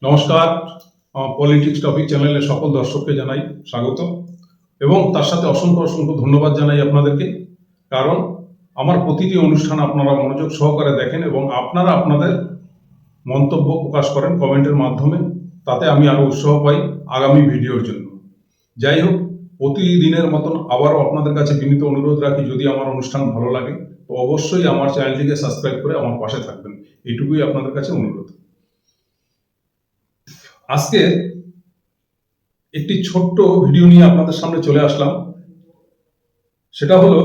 নমস্কার। Politics topic চ্যানেলের সকল দর্শককে জানাই স্বাগত এবং তার সাথে অসংখ্য অসংখ্য ধন্যবাদ জানাই আপনাদেরকে। কারণ আমার প্রতিটি অনুষ্ঠান আপনারা মনোযোগ সহকারে দেখেন এবং আপনারা আপনাদের মন্তব্য প্রকাশ করেন কমেন্টের মাধ্যমে। তাতে আমি আরো উৎসাহ পাই আগামী ভিডিওর জন্য। যাই হোক, প্রতিদিনের মতন আবারও আপনাদের কাছে বিনীত অনুরোধ রাখি, যদি আমার অনুষ্ঠান ভালো লাগে তো অবশ্যই আমার চ্যানেলটিকে সাবস্ক্রাইব করে আমার পাশে থাকবেন, এইটুকুই আপনাদের কাছে অনুরোধ। আজকে একটি ছোট্ট ভিডিও নিয়ে আপনাদের সামনে চলে আসলাম। সেটা হলো,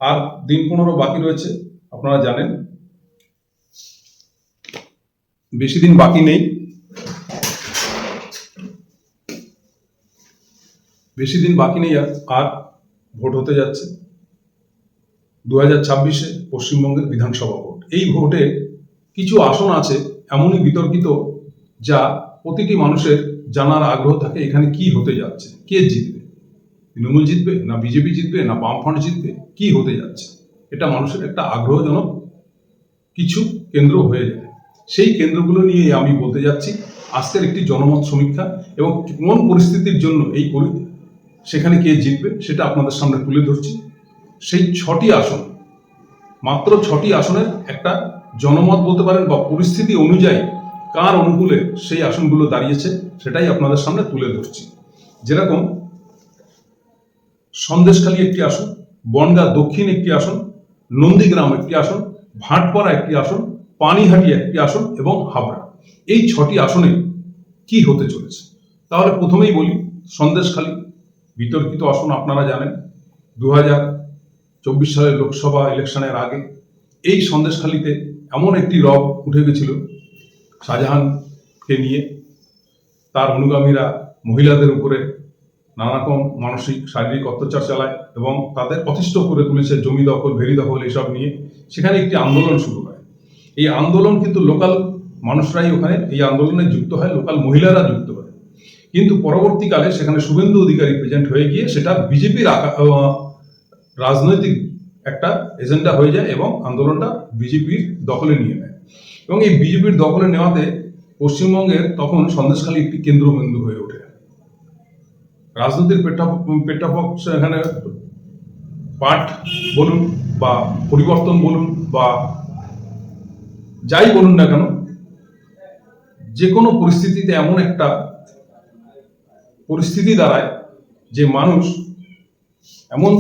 আর দিন 15 বাকি রয়েছে। আপনারা জানেন বেশি দিন বাকি নেই, আর ভোট হতে যাচ্ছে 2026-এ পশ্চিমবঙ্গের বিধানসভা ভোট। এই ভোটে কিছু আসন আছে এমনই বিতর্কিত, যা প্রতিটি মানুষের জানার আগ্রহ থাকে এখানে কি হতে যাচ্ছে, কে জিতবে, তৃণমূল জিতবে না বিজেপি জিতবে না বামফ্রন্ট জিতবে, কি হতে যাচ্ছে। এটা মানুষের একটা আগ্রহজনক কিছু কেন্দ্র হয়ে যায়। সেই কেন্দ্রগুলো নিয়ে আমি বলতে যাচ্ছি আজকের একটি জনমত সমীক্ষা, এবং কোন পরিস্থিতির জন্য সেখানে কে জিতবে সেটা আপনাদের সামনে তুলে ধরছি। সেই 6টি আসন, মাত্র 6টি আসনের একটা জনমত বলতে পারেন বা পরিস্থিতি অনুযায়ী কার অনুকূলে সেই আসনগুলো দাঁড়িয়েছে সেটাই আপনাদের সামনে তুলে ধরছি। যেরকম সন্দেশখালী একটি আসন, বনগাঁ দক্ষিণ একটি আসন, নন্দীগ্রাম একটি আসন, ভাটপাড়া একটি আসন, পানিহাটি একটি আসন এবং হাবড়া। এই 6টি আসনে কি হতে চলেছে। তাহলে প্রথমেই বলি সন্দেশখালী, বিতর্কিত আসন। আপনারা জানেন 2024 সালের লোকসভা ইলেকশনের আগে এই সন্দেশখালীতে এমন একটি রব উঠে গেছিল শাহজাহানকে নিয়ে। তার অনুগামীরা মহিলাদের উপরে নানা রকম মানসিক শারীরিক অত্যাচার চালায় এবং তাদের অতিষ্ঠ করে তুলেছে জমি দখল, ভেরি দখল এসব নিয়ে। সেখানে একটি আন্দোলন শুরু হয়। এই আন্দোলন কিন্তু লোকাল মানুষরাই ওখানে এই আন্দোলনে যুক্ত হয়, লোকাল মহিলারা যুক্ত হয়। কিন্তু পরবর্তীকালে সেখানে শুভেন্দু অধিকারী প্রেজেন্ট হয়ে গিয়ে সেটা বিজেপির রাজনৈতিক একটা এজেন্ডা হয়ে যায় এবং আন্দোলনটা বিজেপির দখলে নিয়ে নেয়। এবং এই বিজেপির দখলে নেওয়াতে পশ্চিমবঙ্গের তখন সন্দেশখালী একটি কেন্দ্রবিন্দু হয়ে ওঠে। রাজনীতির প্রেক্ষাপট এখানে পাঠ বলুন বা পরিবর্তন বলুন বা যাই বলুন না কেন, যে কোনো পরিস্থিতিতে এমন একটা পরিস্থিতি দাঁড়ায় যে মানুষ এমন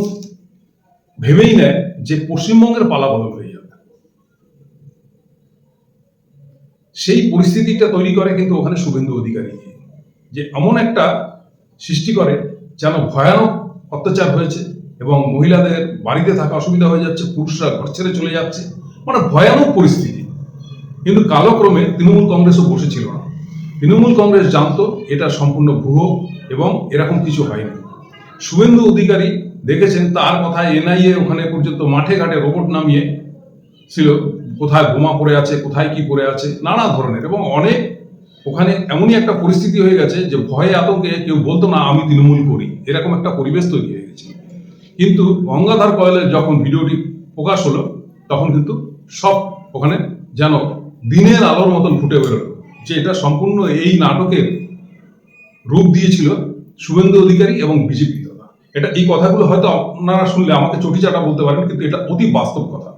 ভেবেই নেয় যে পশ্চিমবঙ্গের পালাবদল হয়ে যাবে। সেই পরিস্থিতিটা তৈরি করে কিন্তু ওখানে শুভেন্দু অধিকারী, যে এমন একটা সৃষ্টি করে যেন ভয়ানক অত্যাচার হয়েছে এবং মহিলাদের বাড়িতে থাকা অসুবিধা হয়ে যাচ্ছে, পুরুষরা ঘর ছেড়ে চলে যাচ্ছে, মানে ভয়ানক পরিস্থিতি। কিন্তু কালক্রমে তৃণমূল কংগ্রেসও বসেছিল না। তৃণমূল কংগ্রেস জানতো এটা সম্পূর্ণ ভুয়ো এবং এরকম কিছু হয়নি। শুভেন্দু অধিকারী দেখেছেন, তার কথায় এনআইএ ওখানে পর্যন্ত মাঠে ঘাটে রোবট নামিয়ে ছিল, কোথায় বোমা পড়ে আছে, কোথায় কি পড়ে আছে, নানা ধরনের। এবং অনেক ওখানে এমনই একটা পরিস্থিতি হয়ে গেছে যে ভয়ে আতঙ্কে কেউ বলতো না আমি তৃণমূল করি, এরকম একটা পরিবেশ তৈরি হয়ে গেছে। কিন্তু গঙ্গাধর কয়েলের যখন ভিডিওটি প্রকাশ হলো তখন কিন্তু সব ওখানে যেন দিনের আলোর মতন ফুটে বেরোলো যে এটা সম্পূর্ণ এই নাটকের রূপ দিয়েছিল শুভেন্দু অধিকারী এবং বিজেপি দল। এই কথাগুলো হয়তো আপনারা শুনলে আমাকে চটিচাটা বলতে পারেন, কিন্তু এটা অতি বাস্তব কথা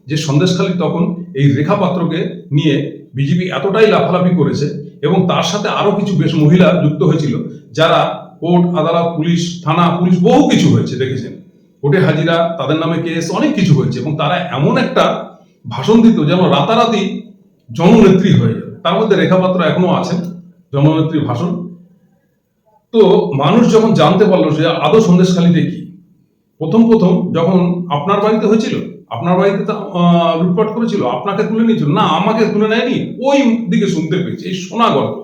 যে সন্দেশখালী তখন এই রেখা পাত্রকে নিয়ে বিজেপি এতটাই লাফালাফি করেছে এবং তার সাথে আরো কিছু বেশ মহিলা যুক্ত হয়েছিল, যারা কোর্ট আদালত পুলিশ থানা পুলিশ বহু কিছু হয়েছে, দেখেছেন কোর্টে হাজিরা, তাদের নামে কেস, অনেক কিছু হয়েছে। এবং তারা এমন একটা ভাষণ দিত যেন রাতারাতি জননেত্রী হয়ে যাবে। তার মধ্যে রেখা পাত্র এখনো আছেন, জননেত্রীর ভাষণ। তো মানুষ যখন জানতে পারলো যে আদৌ সন্দেশখালীতে কি, প্রথম যখন আপনার বাড়িতে হয়েছিল, আপনার বাড়িতে লুটপাট করেছিল, আপনাকে তুলে নিয়েছিল না, আমাকে তুলে নেয়নি, ওই দিকে শুনতে পেয়েছে এই শোনা গল্প।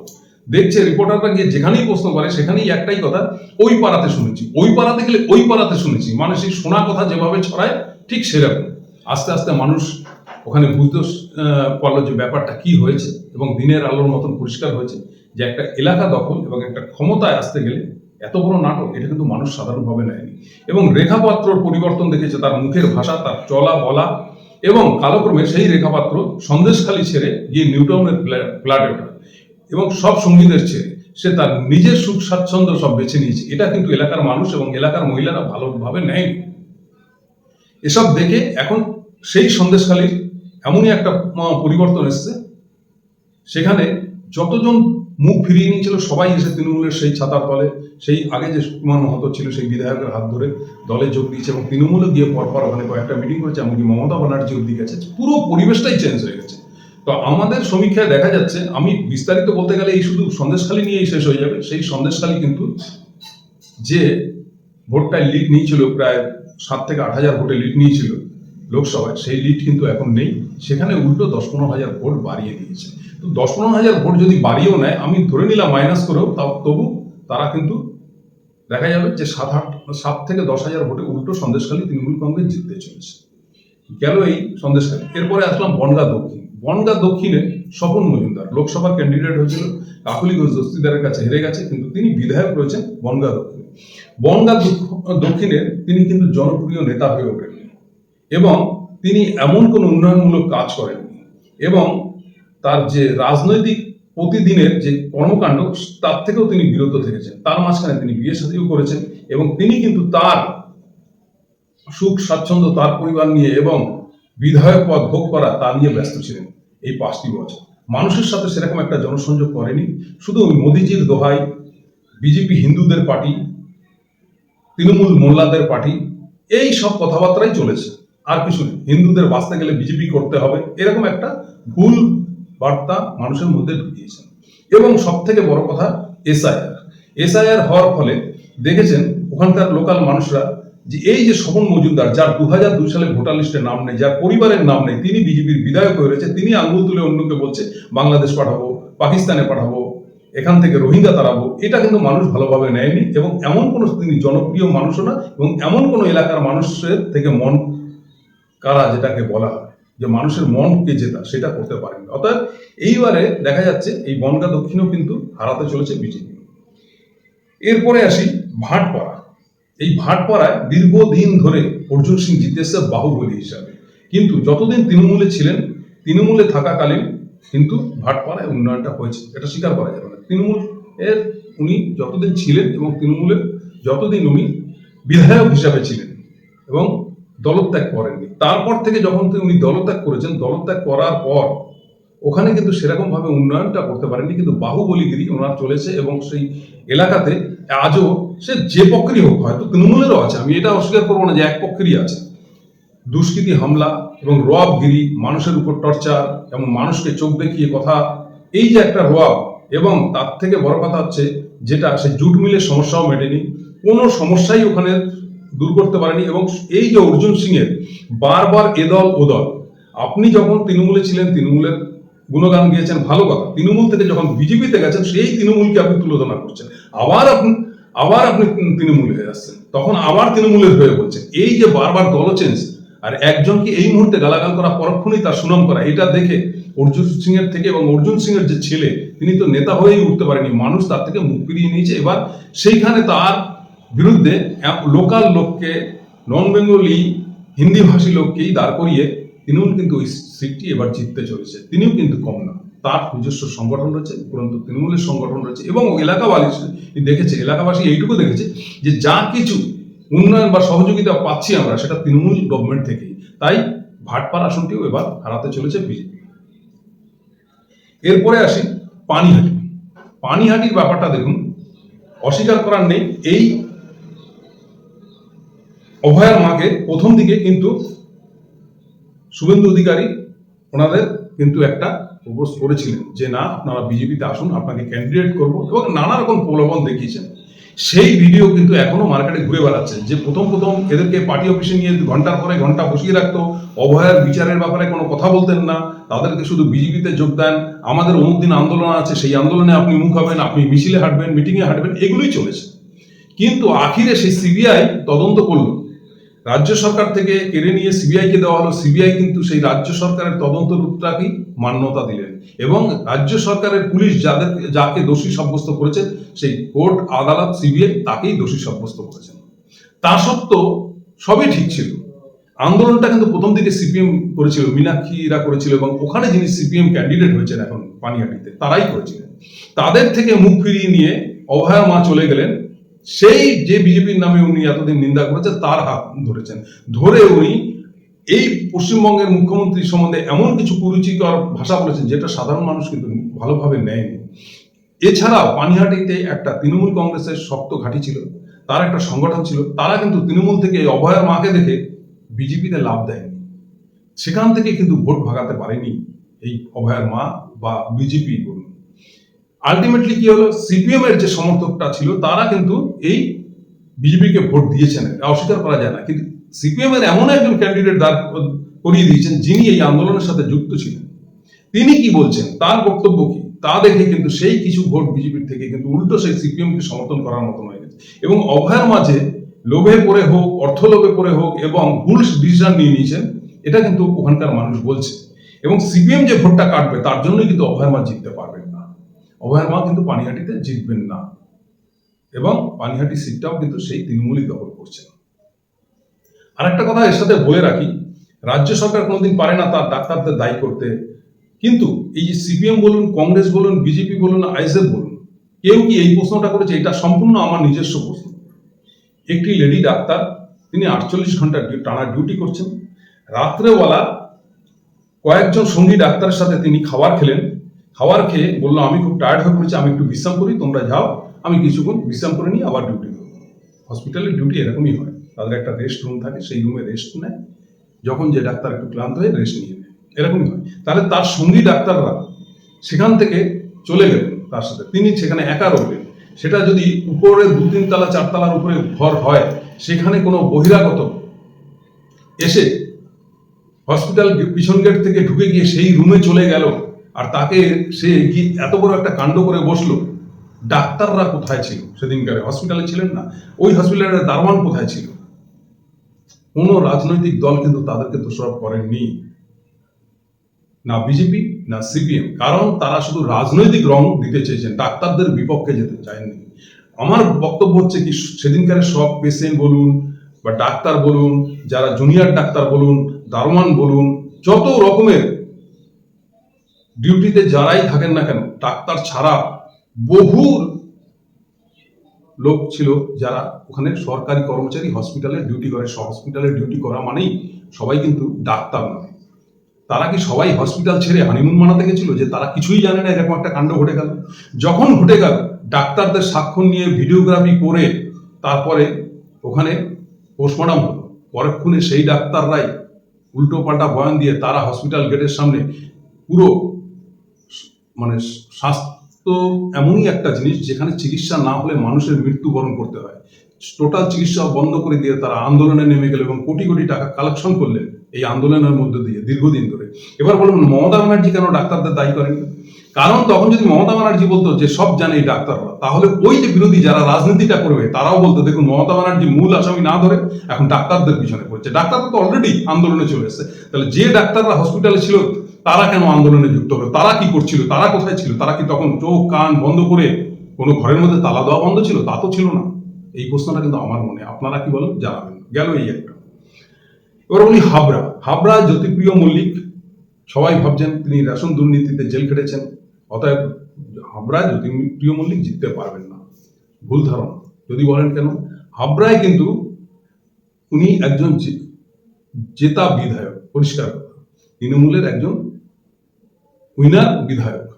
দেখছে রিপোর্টাররা গিয়ে যেখানেই প্রশ্ন করে সেখানেই একটাই কথা, ওই পাড়াতে শুনেছি, ওই পাড়াতে গেলে ওই পাড়াতে শুনেছি। মানে সেই শোনা কথা যেভাবে ছড়ায় ঠিক সেরকম আস্তে আস্তে মানুষ ওখানে বুঝতে পারলো যে ব্যাপারটা কি হয়েছে এবং দিনের আলোর মতন পরিষ্কার হয়েছে যে একটা এলাকা দখল এবং একটা ক্ষমতায় আসতে গেলে এত বড় নাটক, এটা কিন্তু মানুষ সাধারণভাবে নেয়নি। এবং রেখাপাত্রর পরিবর্তন দেখেছে, তার মুখের ভাষা, তার চলা বলা, এবং কালক্রমে সেই রেখাপাত্র সন্দেশখালী ছেড়ে গিয়ে নিউটাউনের ফ্ল্যাটে ওঠা। এবং সব সঙ্গীদের ছেড়ে সে তার নিজের সুখ স্বাচ্ছন্দ্য সব বেছে নিয়েছে। এটা কিন্তু এলাকার মানুষ এবং এলাকার মহিলারা ভালোভাবে নেয়নি। এসব দেখে এখন সেই সন্দেশখালীর এমনই একটা পরিবর্তন এসছে, সেখানে যতজন মুখ ফিরিয়ে নিয়েছিল সবাই এসে তৃণমূলের সেই ছাতার তলে, সেই আগে যে সুকুমার মাহাতো ছিল সেই বিধায়কের হাত ধরে দলে যোগ দিয়েছে এবং তৃণমূলে গিয়ে পরপর ওখানে কয়েকটা মিটিং করেছে, এমনকি মমতা ব্যানার্জি অব্দি গেছে। পুরো পরিবেশটাই চেঞ্জ হয়ে গেছে। তো আমাদের সমীক্ষায় দেখা যাচ্ছে, আমি বিস্তারিত বলতে গেলে এই শুধু সন্দেশখালী নিয়েই শেষ হয়ে যাবে। সেই সন্দেশখালী কিন্তু যে ভোটটায় লিড নিয়েছিল, প্রায় 7 থেকে 8 হাজার ভোটে লিড নিয়েছিল লোকসভায়, সেই লিড কিন্তু এখন নেই। সেখানে উল্টো 10-15 হাজার ভোট বাড়িয়ে দিয়েছে। তো 10-15 হাজার ভোট যদি বাড়িয়েও নেয়, আমি ধরে নিলাম মাইনাস করেও, তবু তারা কিন্তু দেখা যাবে যে 7 থেকে 10 হাজার ভোটে উল্টো সন্দেশখালী তৃণমূল কংগ্রেস জিততে চলেছে। গেল এই সন্দেশখালী। এরপরে আসলাম বনগাঁ দক্ষিণ। বনগাঁ দক্ষিণে স্বপন মজুমদার লোকসভার ক্যান্ডিডেট হয়েছিল, কাকলি ঘোষ দস্তিদারের কাছে হেরে গেছে, কিন্তু তিনি বিধায়ক রয়েছেন বনগাঁ দক্ষিণে। বনগাঁ দক্ষিণে তিনি কিন্তু জনপ্রিয় নেতা হয়ে ওঠেননি এবং তিনি এমন কোনো উন্নয়নমূলক কাজ করেননি এবং তার যে রাজনৈতিক প্রতিদিনের যে কর্মকাণ্ড তার থেকেও তিনি বিরত থেকেছেন। তার মাঝখানে তিনি বিয়ে শাদীও করেছেন এবং তিনি কিন্তু তার সুখ স্বাচ্ছন্দ্য তার পরিবার নিয়ে এবং বিধায়ক পদ ভোগ করা তা নিয়ে ব্যস্ত ছিলেন এই 5টি বছর। মানুষের সাথে সেরকম একটা জনসংযোগ করেনি। শুধু মোদিজির দোহাই, বিজেপি হিন্দুদের পার্টি, তৃণমূল মোল্লাদের পার্টি, এই সব কথাবার্তাই চলেছে, আর কিছু নেই। হিন্দুদের বাঁচতে গেলে বিজেপি করতে হবে, এরকম একটা ভুল বার্তা মানুষের মধ্যে ঢুকিয়েছেন। এবং সব থেকে বড় কথা এসআইআর হওয়ার ফলে দেখেছেন ওখানকার লোকাল মানুষরা যে এই যে স্বপন মজুমদার, যার 2002 সালে ভোটার লিস্টে নাম নেই, যার পরিবারের নাম নেই, তিনি বিজেপির বিধায়ক হয়ে রয়েছে, তিনি আঙ্গুল তুলে অন্যকে বলছে বাংলাদেশ পাঠাবো, পাকিস্তানে পাঠাবো, এখান থেকে রোহিঙ্গা তাড়াবো। এটা কিন্তু মানুষ ভালোভাবে নেয়নি এবং এমন কোনো তিনি জনপ্রিয় মানুষও না এবং এমন কোনো এলাকার মানুষের থেকে মন কারা যেটাকে বলা হয় যে মানুষের মনকে জেতা, সেটা করতে পারেনি। অর্থাৎ এইবারে দেখা যাচ্ছে এই বনগাঁ দক্ষিণেও কিন্তু হারাতে চলেছে বিজেপি। এরপরে আসি ভাটপাড়া। এই ভাটপাড়ায় দীর্ঘদিন ধরে অর্জুন সিং জিতে এসছে বাহুবলী হিসাবে, কিন্তু যতদিন তৃণমূলে ছিলেন, তৃণমূলে থাকাকালীন কিন্তু ভাটপাড়ায় উন্নয়নটা হয়েছে, এটা স্বীকার করা যাবে না। তৃণমূল এর উনি যতদিন ছিলেন এবং তৃণমূলের যতদিন উনি বিধায়ক হিসাবে ছিলেন এবং দলত্যাগ করেননি, তারপর থেকে যখন উনি দলত্যাগ করেছেন, দলত্যাগ করার পর ওখানে কিন্তু সেরকম ভাবে উন্নয়নটা করতে পারেননি, কিন্তু বাহুবলীগিরি ওনার চলেছে এবং সেই এলাকাতে আজও সে যে পক্ষেরই হোক, হয়তো তৃণমূলেরও আছে, আমি এটা অস্বীকার করবো না যে এক পক্ষেরই আছে, দুষ্কৃতি হামলা এবং রোয়াবগিরি, মানুষের উপর টর্চার এবং মানুষকে চোখ দেখিয়ে কথা, এই যে একটা রোয়াব, এবং তার থেকে বড় কথা হচ্ছে যেটা সে জুট মিলের সমস্যাও মেটেনি, কোনো সমস্যাই ওখানে দূর করতে পারেনি। এবং এই যে অর্জুন সিং এর বারবার এদল ওদল, আপনি যখন তৃণমূলে ছিলেন তৃণমূলের গুণগান গিয়েছেন, ভালো কথা, তৃণমূল থেকে যখন বিজেপিতে গেছেন সেই তৃণমূলকে আপনি তুলনা করছেন, আবার আপনি তৃণমূল হয়ে আসছেন, তখন আবার তৃণমূলের হয়ে বলছেন। এই যে বারবার দল চেঞ্জ, আর একজনকে এই মুহূর্তে গালাগাল করা, পরক্ষণেই তার সুনাম করা, এটা দেখে অর্জুন সিং এর থেকে, এবং অর্জুন সিং এর যে ছেলে, তিনি তো নেতা হয়েই উঠতে পারেনি, মানুষ তার থেকে মুখ ফিরিয়ে নিয়েছে। এবার সেইখানে তার বিরুদ্ধে লোকাল লোককে, নন বেঙ্গলি হিন্দি ভাষী লোককেই দাঁড় করিয়ে তৃণমূল কিন্তু ওই সিটটি এবার জিততে চলেছে। তিনিও কিন্তু কম না, তার নিজস্ব সংগঠন রয়েছে, উপরন্তু তৃণমূলের সংগঠন রয়েছে এবং এলাকাবাসী দেখেছে, এলাকাবাসী এইটুকু দেখেছে যে যা কিছু উন্নয়ন বা সহযোগিতা পাচ্ছি আমরা, সেটা তৃণমূল গভর্নমেন্ট থেকেই। তাই ভাটপাড়া আসনটিও এবার হারাতে চলেছে বিজেপি। এরপরে আসি পানিহাটি। পানিহাটির ব্যাপারটা দেখুন, অস্বীকার করার নেই, এই অভয়ার মাকে প্রথম দিকে কিন্তু শুভেন্দু অধিকারী ওনাদের কিন্তু একটা প্রপোজ করেছিলেন যে না, আপনারা বিজেপিতে আসুন, আপনাকে ক্যান্ডিডেট করব, এবং নানা রকম প্রলোভন দেখিয়েছেন। সেই ভিডিও কিন্তু এখনো মার্কেটে ঘুরে বেড়াচ্ছে, যে প্রথম এদেরকে পার্টি অফিসে নিয়ে ঘন্টার পরে ঘন্টা বসিয়ে রাখতো, অভয়ার বিচারের ব্যাপারে কোনো কথা বলতেন না, তাদেরকে শুধু বিজেপিতে যোগ দেন, আমাদের অমুক দিন আন্দোলন আছে, সেই আন্দোলনে আপনি মুখ হবেন, আপনি মিছিলে হাঁটবেন, মিটিংয়ে হাঁটবেন, এগুলোই চলেছে। কিন্তু আখিরে সেই সিবিআই তদন্ত করলো, রাজ্য সরকার থেকে কেড়ে নিয়ে সিবিআইকে দেওয়া হলো, সিবিআই কিন্তু সেই রাজ্য সরকারের তদন্ত রূপটাকেই মান্যতা দিলেন এবং রাজ্য সরকারের পুলিশ যাকে দোষী সাব্যস্ত করেছেন, সেই কোর্ট আদালত সিবিআই তাকেই দোষী সাব্যস্ত করেছেন। তা সত্ত্বেও সবই ঠিক ছিল, আন্দোলনটা কিন্তু প্রথম দিকে সিপিএম করেছিল, মীনাক্ষীরা করেছিল, এবং ওখানে যিনি সিপিএম ক্যান্ডিডেট হয়েছেন এখন পানিহাটিতে তারাই করেছিলেন। তাদের থেকে মুখ ফিরিয়ে নিয়ে অভয়া মা চলে গেলেন, সেই যে বিজেপির নামে উনি এতদিন নিন্দা করেছেন তার হাত ধরেছেন, ধরে উনি এই পশ্চিমবঙ্গের মুখ্যমন্ত্রী সম্বন্ধে এমন কিছু কুরুচিকর ভাষা বলেছেন যেটা সাধারণ মানুষ কিন্তু ভালোভাবে নেয়নি। এছাড়াও পানিহাটিতে একটা তৃণমূল কংগ্রেসের শক্ত ঘাঁটি ছিল, তার একটা সংগঠন ছিল, তারা কিন্তু তৃণমূল থেকে এই অভয়ার মাকে দেখে বিজেপিতে লাভ দেয়নি, সেখান থেকে কিন্তু ভোট ভাগাতে পারেনি এই অভয়ার মা বা বিজেপি বলুন। আলটিমেটলি কি হলো, সিপিএম এর যে সমর্থকটা ছিল তারা কিন্তু এই বিজেপিকে ভোট দিয়েছেন, অস্বীকার করা যায় না, কিন্তু সিপিএম এর এমন একজন ক্যান্ডিডেট দাঁড় করিয়ে দিয়েছেন যিনি এই আন্দোলনের সাথে যুক্ত ছিলেন। তিনি কি বলছেন, তার বক্তব্য কি, তা দেখে কিন্তু সেই কিছু ভোট বিজেপির থেকে কিন্তু উল্টো সেই সিপিএম কে সমর্থন করার মতন হয়ে গেছে। এবং অভয়ার মাঝে লোভে পড়ে হোক, অর্থ লোভে পড়ে হোক, এবং ভুল ডিসিশন নিয়ে নিয়েছেন, এটা কিন্তু ওখানকার মানুষ বলছে। এবং সিপিএম যে ভোটটা কাটবে তার জন্যই কিন্তু অভয়ার মা জিততে পারবেন না, অভয়ার মা কিন্তু পানিহাটিতে জিতবেন না, এবং পানিহাটি সিটটাও কিন্তু সেই তৃণমূলই দখল করছেন। আর একটা কথা এর সাথে বলে রাখি, রাজ্য সরকার কোনোদিন পারে না তার ডাক্তারদের দায়ী করতে, কিন্তু এই যে সিপিএম বলুন, কংগ্রেস বলুন, বিজেপি বলুন, আইএসএফ বলুন, কেউ কি এই প্রশ্নটা করেছে? এটা সম্পূর্ণ আমার নিজস্ব প্রশ্ন। একটি লেডি ডাক্তার, তিনি 48 ঘন্টা টানা ডিউটি করছেন, রাত্রেবেলা কয়েকজন সঙ্গী ডাক্তারের সাথে তিনি খাবার খেলেন, খাবার খেয়ে বললো আমি খুব টায়ার্ড হয়ে পড়েছি, আমি একটু বিশ্রাম করি, তোমরা যাও, আমি কিছুক্ষণ বিশ্রাম করে নিই, আবার ডিউটি করবো। হসপিটালের ডিউটি এরকমই হয়, তাদের একটা রেস্ট রুম থাকে, সেই রুমে রেস্ট নেয়, যখন যে ডাক্তার একটু ক্লান্ত হয়ে রেস্ট নিয়ে নেয়, এরকমই হয়। তাহলে তার সঙ্গী ডাক্তাররা সেখান থেকে চলে গেলেন তার সাথে, তিনি সেখানে একা রইলেন। সেটা যদি উপরে 2-3 তলা 4 তলার উপরে ঘর হয়, সেখানে কোনো বহিরাগত এসে হসপিটাল পিছন গেট থেকে ঢুকে গিয়ে সেই রুমে চলে গেল, আর তাকে সে কি এত বড় একটা কাণ্ড করে বসলো, ডাক্তাররা কোথায় ছিল সেদিনকারে? হসপিটালে ছিলেন না। ওই হসপিটালের দারোয়ান কোথায় ছিল? কোনো রাজনৈতিক দল কিন্তু তাদেরকে দোষারোপ করেননি, না বিজেপি না সিপিএম, কারণ তারা শুধু রাজনৈতিক রং দিতে চেয়েছেন, ডাক্তারদের বিপক্ষে যেতে চায়নি। আমার বক্তব্য হচ্ছে কি, সেদিনকার সব পেশেন্ট বলুন বা ডাক্তার বলুন, যারা জুনিয়র ডাক্তার বলুন, দারোয়ান বলুন, যত রকমের ডিউটিতে যারাই থাকেন না কেন, ডাক্তার ছাড়া বহু লোক ছিল যারা ওখানে সরকারি কর্মচারী হসপিটালে ডিউটি করে। হসপিটালে ডিউটি করা মানেই সবাই কিন্তু ডাক্তার নয়। তারা কি সবাই হসপিটাল ছেড়ে হানিমুন মানাতে গেছিল যে তারা কিছুই জানে না এরকম একটা কাণ্ড ঘটে গেল? যখন ঘটে গেল, ডাক্তারদের সাক্ষ্য নিয়ে ভিডিওগ্রাফি করে তারপরে ওখানে পোস্টমর্টম হলো, পরক্ষণে সেই ডাক্তাররাই উল্টো পাল্টা বয়ান দিয়ে তারা হসপিটাল গেটের সামনে পুরো, মানে স্বাস্থ্য এমনই একটা জিনিস যেখানে চিকিৎসা না হলে মানুষের মৃত্যুবরণ করতে হয়, টোটাল চিকিৎসা বন্ধ করে দিয়ে তারা আন্দোলনে নেমে গেল এবং কোটি কোটি টাকা কালেকশন করলেন এই আন্দোলনের মধ্যে দিয়ে দীর্ঘদিন ধরে। এবার বলুন, মমতা ব্যানার্জি কেন ডাক্তারদের দায়ী করেনি? কারণ তখন যদি মমতা ব্যানার্জি বলতো যে সব জানে এই ডাক্তাররা, তাহলে ওই যে বিরোধী যারা রাজনীতিটা করবে তারাও বলতো দেখুন মমতা ব্যানার্জি মূল আসামি না ধরে এখন ডাক্তারদের পিছনে পড়ছে, ডাক্তাররা তো অলরেডি আন্দোলনে চলে এসেছে, তাহলে যে ডাক্তাররা হসপিটালে ছিল তারা কেন আন্দোলনে যুক্ত হবে? তারা কি করছিল? তারা কোথায় ছিল? তারা কি তখন চোখ কান বন্ধ করে কোনো ঘরের মধ্যে তালা দেওয়া বন্ধ ছিল? তা তো ছিল না। এই প্রশ্নটা কিন্তু আমার মনে, আপনারা কি বলেন জানাবেন। গেল এই একটা। এবার বলি হাবড়া জ্যোতিপ্রিয় মল্লিক, সবাই ভাবছেন তিনি রেশন দুর্নীতিতে জেল খেটেছেন, অতএব হাবড়ায় জ্যোতিপ্রিয় মল্লিক জিততে পারবেন না। ভুল ধারণা। যদি বলেন কেন, হাবড়ায় কিন্তু উনি একজন জেতা বিধায়ক, পরিষ্কার কথা, তৃণমূলের একজন উইনার বিধায়ক।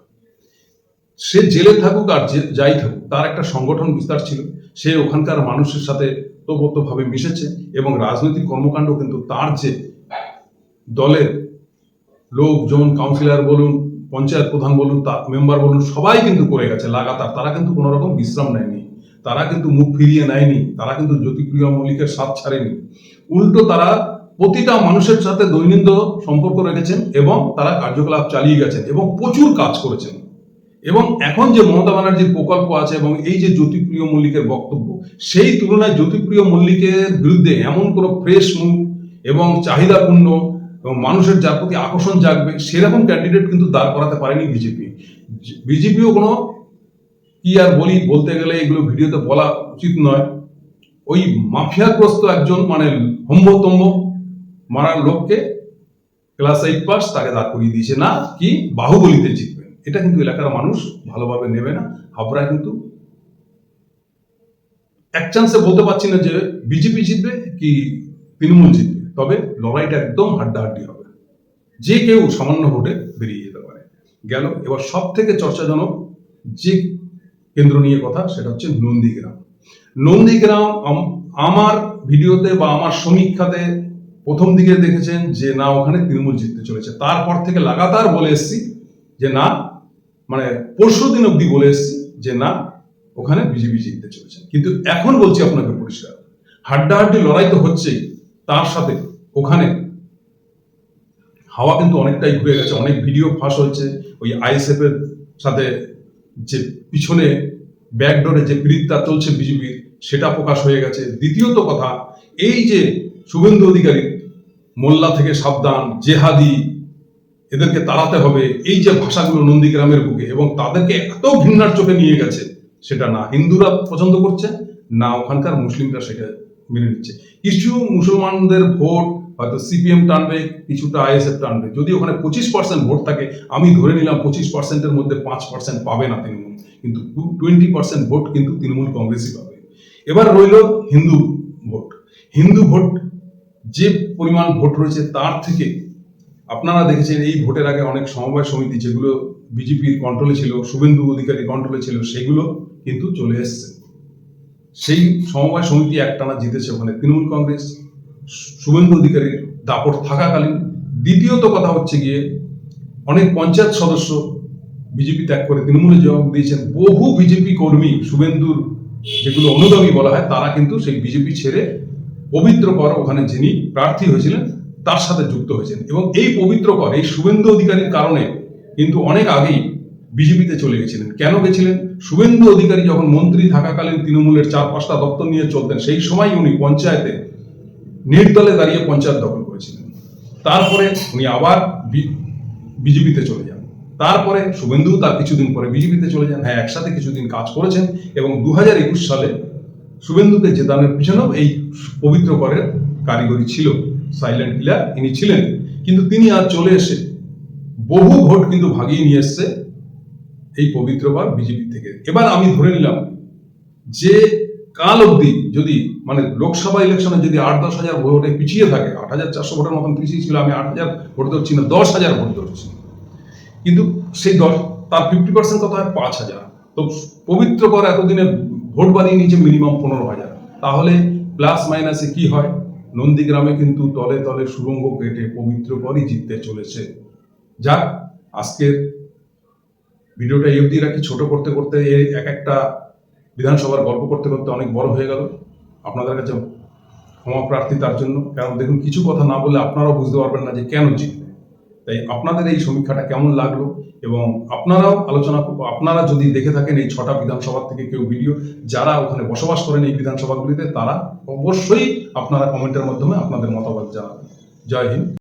সে জেলে থাকুক আর যাই থাকুক, তার একটা সংগঠন বিস্তার ছিল, সে ওখানকার মানুষের সাথে ওতপ্রোতভাবে মিশেছে, এবং রাজনৈতিক কর্মকাণ্ড কিন্তু তার যে দলের লোকজন, কাউন্সিলর বলুন, পঞ্চায়েত প্রধান বলুন, মেম্বার বলুন, সবাই কিন্তু করে গেছে লাগাতার। তারা কিন্তু কোনো রকম বিশ্রাম নেয়নি, তারা কিন্তু মুখ ফিরিয়ে নেয়নি, তারা কিন্তু জ্যোতিপ্রিয় মল্লিকের সাথ ছাড়েনি। উল্টো তারা প্রতিটা মানুষের সাথে দৈনন্দিন সম্পর্ক রেখেছেন এবং তারা কার্যকলাপ চালিয়ে গেছেন এবং প্রচুর কাজ করেছেন। এবং এখন যে মমতা ব্যানার্জির প্রকল্প আছে এবং এই যে জ্যোতিপ্রিয় মল্লিকের বক্তব্য, সেই তুলনায় জ্যোতিপ্রিয় মল্লিকের বিরুদ্ধে এমন কোনো ফ্রেশ মুখ এবং চাহিদাপূর্ণ এবং মানুষের যার প্রতি আকর্ষণ জাগবে সেরকম ক্যান্ডিডেট কিন্তু দাঁড় করাতে পারেনি বিজেপি। বিজেপিও কোনো, কি আর বলতে গেলে এগুলো ভিডিওতে বলা উচিত নয়, ওই মাফিয়াগ্রস্ত একজন, মানে হম্বতম্ব মারার লোককে ক্লাস 8 পাস তাকে দাঁড় করিয়ে দিয়েছে, না কি বাহুবলীতে জিতবেন। এটা কিন্তু এলাকার মানুষ ভালোভাবে নেবে না। হাবড়ায় কিন্তু এক চান্সে বলতে পারছি না যে বিজেপি জিতবে কি তৃণমূল জিতবে, তবে লড়াইটা একদম হাড্ডাহাড্ডি হবে, যে কেউ সামান্য ভোটে বেরিয়ে যেতে পারে। গেল এবার সব থেকে চর্চাজনক যে কেন্দ্র নিয়ে কথা, সেটা হচ্ছে নন্দীগ্রাম। নন্দীগ্রাম আমার ভিডিওতে বা আমার সমীক্ষাতে প্রথম দিকে দেখেছেন যে না ওখানে তৃণমূল জিততে চলেছে, তারপর থেকে লাগাতার বলে এসছি যে না, মানে পরশু দিন অব্দি বলে এসছি যে না ওখানে বিজেপি জিততে চলেছে। কিন্তু এখন বলছি আপনাকে পরিষ্কার, হাড্ডাহাড্ডি লড়াই তো হচ্ছেই, তার সাথে ওখানে হাওয়া কিন্তু অনেকটাই ঘুরে গেছে। অনেক ভিডিও ফাঁস হচ্ছে, ওই আইএসএফ এর সাথে যে পিছনে ব্যাকডোরে যে পিরিতটা চলছে বিজেপির, সেটা প্রকাশ হয়ে গেছে। দ্বিতীয়ত কথা, এই যে শুভেন্দু অধিকারী মোল্লা থেকে সাবধান, জেহাদি, এদেরকে তাড়াতে হবে, এই যে ভাষাগুলো নন্দীগ্রামের বুকে, এবং তাদেরকে এত ঘৃণার চোখে নিয়ে গেছে, সেটা না হিন্দুরা পছন্দ করছে না ওখানকার মুসলিমরা সেটা মেনে নিচ্ছে। কিছু মুসলমানদের ভোট হয়তো সিপিএম টানবে, কিছুটা আইএসএফ টানবে। যদি ওখানে 25% ভোট থাকে, আমি ধরে নিলাম 25%-এর মধ্যে 5% পাবে না তৃণমূল, কিন্তু 20% ভোট কিন্তু তৃণমূল কংগ্রেসই পাবে। এবার রইল হিন্দু ভোট। হিন্দু ভোট যে পরিমাণ ভোট রয়েছে, তার থেকে আপনারা দেখেছেন এই ভোটের আগে অনেক সমবায় সমিতি যেগুলো বিজেপির কন্ট্রোলে ছিল, শুভেন্দু অধিকারী কন্ট্রোলে ছিল, সেগুলো কিন্তু চলে এসছে। সেই সমবায় সমিতি একটানা জিতেছে ওখানে তৃণমূল কংগ্রেস, শুভেন্দু অধিকারীর দাপট থাকাকালীন। দ্বিতীয়ত কথা হচ্ছে গিয়ে অনেক পঞ্চায়েত সদস্য বিজেপি ত্যাগ করে তৃণমূলে যোগ দিয়েছেন। বহু বিজেপি কর্মী, শুভেন্দুর যেগুলো অনুগামী বলা হয়, তারা কিন্তু সেই বিজেপি ছেড়ে পবিত্র কর, ওখানে যিনি প্রার্থী হয়েছিলেন তার সাথে যুক্ত হয়েছেন। এবং এই পবিত্র কর, এই শুভেন্দু অধিকারীর কারণে কিন্তু অনেক আগেই বিজেপিতে চলে গেছিলেন। কেন গেছিলেন? শুভেন্দু অধিকারী যখন মন্ত্রী থাকাকালীন তৃণমূলের 4-5টা দপ্তর নিয়ে চলতেন, সেই সময় উনি পঞ্চায়েতে নির্দলে দাঁড়িয়ে পঞ্চায়েত দখল করেছিলেন। তারপরে উনি আবার বিজেপিতে চলে যান। তারপরে শুভেন্দু তার কিছুদিন পরে বিজেপিতে চলে যান। হ্যাঁ, একসাথে কিছুদিন কাজ করেছেন, এবং 2021 সালে শুভেন্দুকে জেতানোর পিছনেও এই পবিত্র করের কারিগরি ছিল, সাইলেন্ট কিলার ইনি ছিলেন। কিন্তু তিনি আজ চলে এসে বহু ভোট কিন্তু ভাগিয়ে নিয়ে এসছে এই পবিত্র কর বিজেপি থেকে। এবার আমি ধরে নিলাম যে কাল অবধি যদি মানে লোকসভা ইলেকশনে যদি 8-10 হাজার ভোটে পিছিয়ে থাকে, 8,400 ভোটের মতন পিছিয়ে ছিল, আমি 8,000 ভোট ধরছি না, 10,000 ভোট ধরছি, কিন্তু সেই তার 50% কত হয়? 5,000। তো পবিত্র কর এতদিনে ভোট বাড়িয়ে নিয়েছে মিনিমাম 15,000। তাহলে প্লাস মাইনাসে কি হয়? নন্দীগ্রামে কিন্তু তলে তলে সুরঙ্গ কেটে পবিত্র করই জিততে চলেছে। যাক, আজকের ভিডিওটা এই অবধি রাখি। ছোট করতে করতে এক একটা বিধানসভার গল্প করতে করতে অনেক বড় হয়ে গেল। আপনাদের কাছে ক্ষমা প্রার্থী তার জন্য, কারণ দেখুন কিছু কথা না বললে আপনারাও বুঝতে পারবেন না যে কেন জিতবে। তাই আপনাদের এই সমীক্ষাটা কেমন লাগলো, এবং আপনারাও আলোচনা করবো। আপনারা যদি দেখে থাকেন এই 6টা বিধানসভা থেকে কেউ ভিডিও, যারা ওখানে বসবাস করেন এই বিধানসভাগুলিতে, তারা অবশ্যই আপনারা কমেন্টের মাধ্যমে আপনাদের মতামত জানাবেন। জয় হিন্দ।